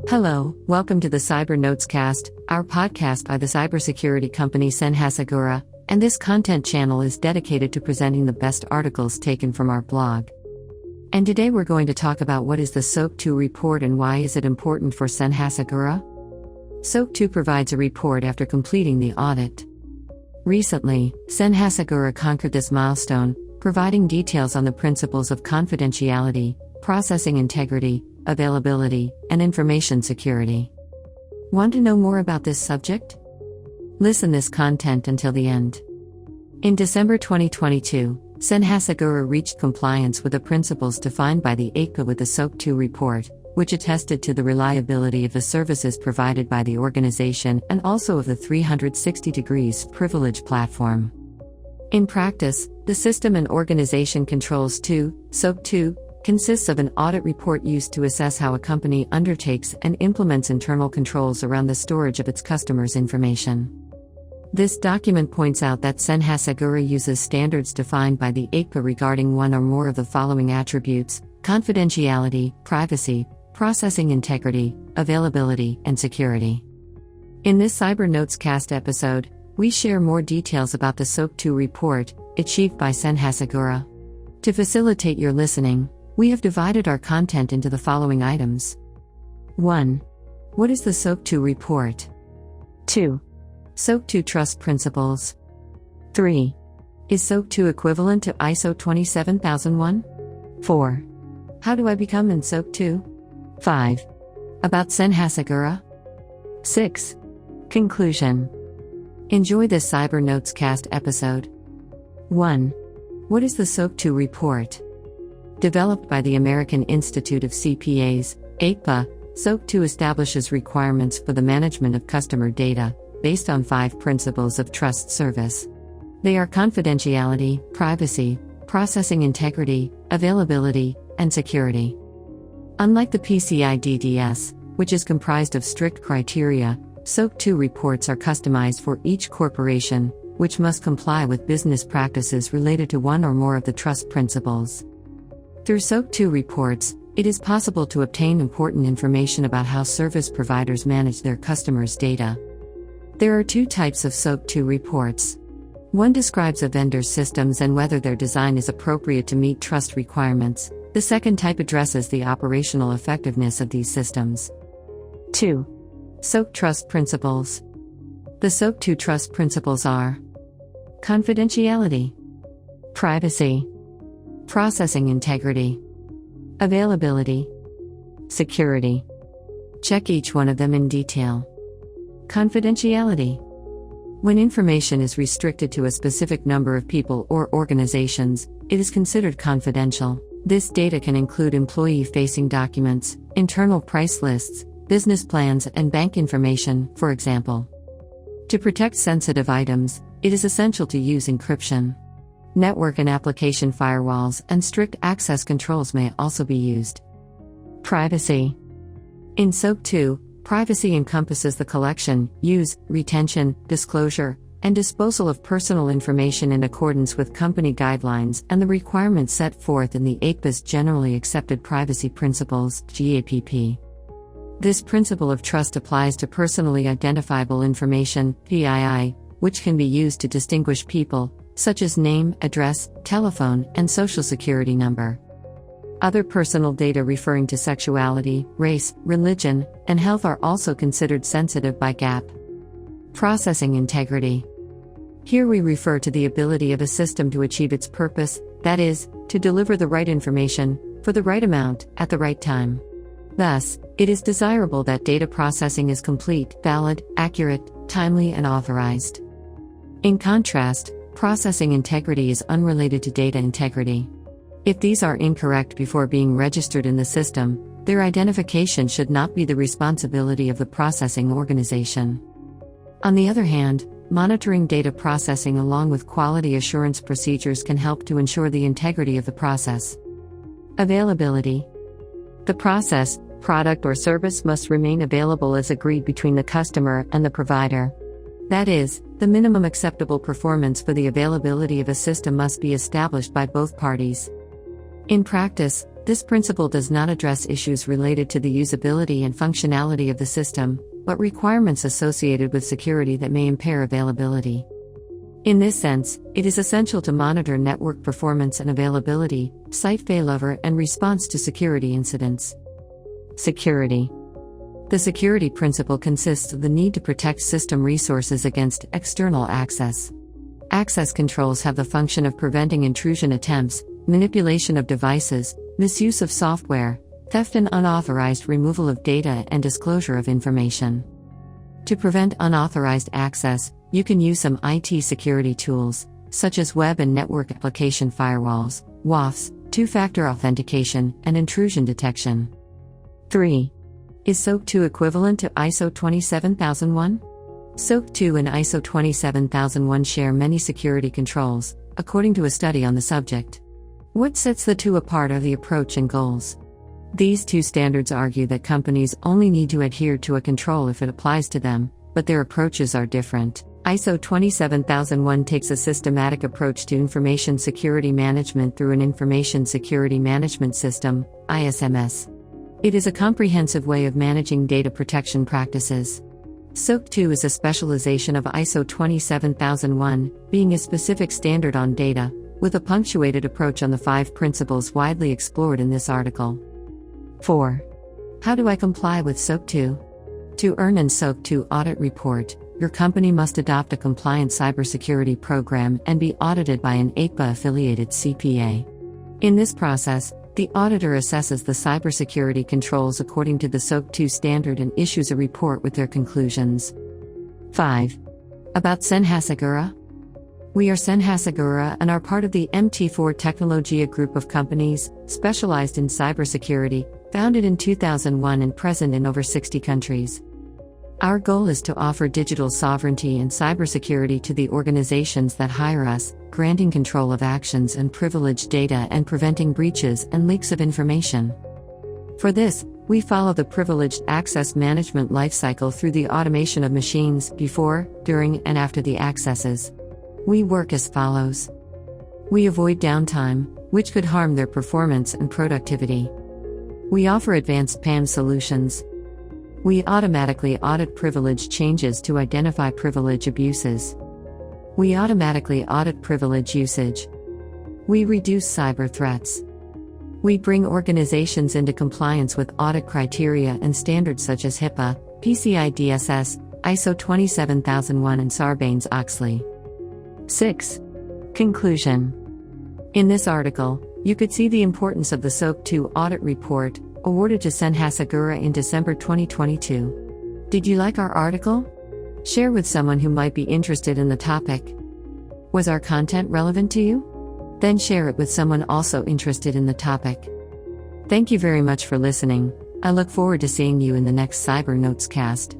Hello, welcome to the Cyber Notes Cast, our podcast by the cybersecurity company senhasegura, and this content channel is dedicated to presenting the best articles taken from our blog. And today we're going to talk about what is the SOC 2 report and why is it important for senhasegura? SOC 2 provides a report after completing the audit. Recently, senhasegura conquered this milestone, providing details on the principles of confidentiality, processing integrity, availability, and information security. Want to know more about this subject? Listen this content until the end. In December 2022, senhasegura reached compliance with the principles defined by the AICPA with the SOC 2 report, which attested to the reliability of the services provided by the organization and also of the 360 degrees privilege platform. In practice, the system and organization controls 2, SOC 2, consists of an audit report used to assess how a company undertakes and implements internal controls around the storage of its customers' information. This document points out that senhasegura uses standards defined by the AICPA regarding one or more of the following attributes: confidentiality, privacy, processing integrity, availability, and security. In this Cyber Notes Cast episode, we share more details about the SOC 2 report, achieved by senhasegura. To facilitate your listening, we have divided our content into the following items. 1. What is the SOC 2 report? 2. SOC 2 trust principles. 3. Is SOC 2 equivalent to ISO 27001? 4. How do I become in SOC 2? 5. About senhasegura. 6. Conclusion. Enjoy this Cyber Notes Cast episode. 1. What is the SOC 2 report? Developed by the American Institute of CPAs, AICPA, SOC 2 establishes requirements for the management of customer data, based on 5 principles of trust service. They are confidentiality, privacy, processing integrity, availability, and security. Unlike the PCI DSS, which is comprised of strict criteria, SOC 2 reports are customized for each corporation, which must comply with business practices related to one or more of the trust principles. Through SOC 2 reports, it is possible to obtain important information about how service providers manage their customers' data. There are 2 types of SOC 2 reports. One describes a vendor's systems and whether their design is appropriate to meet trust requirements. The second type addresses the operational effectiveness of these systems. 2. SOC trust principles. The SOC 2 trust principles are: confidentiality, privacy, processing integrity, availability, security. Check each one of them in detail. Confidentiality. When information is restricted to a specific number of people or organizations, it is considered confidential. This data can include employee-facing documents, internal price lists, business plans, and bank information, for example. To protect sensitive items, it is essential to use encryption. Network and application firewalls and strict access controls may also be used. Privacy. In SOC 2, privacy encompasses the collection, use, retention, disclosure, and disposal of personal information in accordance with company guidelines and the requirements set forth in the AICPA's Generally Accepted Privacy Principles (GAPP). This principle of trust applies to personally identifiable information (PII), which can be used to distinguish people, such as name, address, telephone, and social security number. Other personal data referring to sexuality, race, religion, and health are also considered sensitive by GAP. Processing integrity. Here we refer to the ability of a system to achieve its purpose, that is, to deliver the right information, for the right amount, at the right time. Thus, it is desirable that data processing is complete, valid, accurate, timely, and authorized. In contrast, processing integrity is unrelated to data integrity. If these are incorrect before being registered in the system, their identification should not be the responsibility of the processing organization. On the other hand, monitoring data processing along with quality assurance procedures can help to ensure the integrity of the process. Availability. The process, product, or service must remain available as agreed between the customer and the provider. That is, the minimum acceptable performance for the availability of a system must be established by both parties. In practice, This principle does not address issues related to the usability and functionality of the system, but requirements associated with security that may impair availability. In this sense, it is essential to monitor network performance and availability, site failover, and response to security incidents. Security. The security principle consists of the need to protect system resources against external access. Access controls have the function of preventing intrusion attempts, manipulation of devices, misuse of software, theft and unauthorized removal of data, and disclosure of information. To prevent unauthorized access, you can use some IT security tools, such as web and network application firewalls, WAFs, two-factor authentication, and intrusion detection. 3. Is SOC 2 equivalent to ISO 27001? SOC 2 and ISO 27001 share many security controls, according to a study on the subject. What sets the two apart are the approach and goals. These two standards argue that companies only need to adhere to a control if it applies to them, but their approaches are different. ISO 27001 takes a systematic approach to information security management through an Information Security Management System, ISMS. It is a comprehensive way of managing data protection practices. SOC 2 is a specialization of ISO 27001, being a specific standard on data, with a punctuated approach on the 5 principles widely explored in this article. 4. How do I comply with SOC 2? To earn an SOC 2 audit report, your company must adopt a compliant cybersecurity program and be audited by an AICPA-affiliated CPA. In this process, the auditor assesses the cybersecurity controls according to the SOC 2 standard and issues a report with their conclusions. 5. About senhasegura? We are senhasegura and are part of the MT4 Technologia group of companies, specialized in cybersecurity, founded in 2001 and present in over 60 countries. Our goal is to offer digital sovereignty and cybersecurity to the organizations that hire us, granting control of actions and privileged data and preventing breaches and leaks of information. For this, we follow the privileged access management lifecycle through the automation of machines before, during, and after the accesses. We work as follows. We avoid downtime, which could harm their performance and productivity. We offer advanced PAM solutions. We automatically audit privilege changes to identify privilege abuses. We automatically audit privilege usage. We reduce cyber threats. We bring organizations into compliance with audit criteria and standards such as HIPAA, PCI DSS, ISO 27001 and Sarbanes-Oxley. 6. Conclusion. In this article, you could see the importance of the SOC 2 audit report, awarded to senhasegura in December 2022. Did you like our article? Share with someone who might be interested in the topic. Was our content relevant to you? Then share it with someone also interested in the topic. Thank you very much for listening. I look forward to seeing you in the next Cyber Notes cast.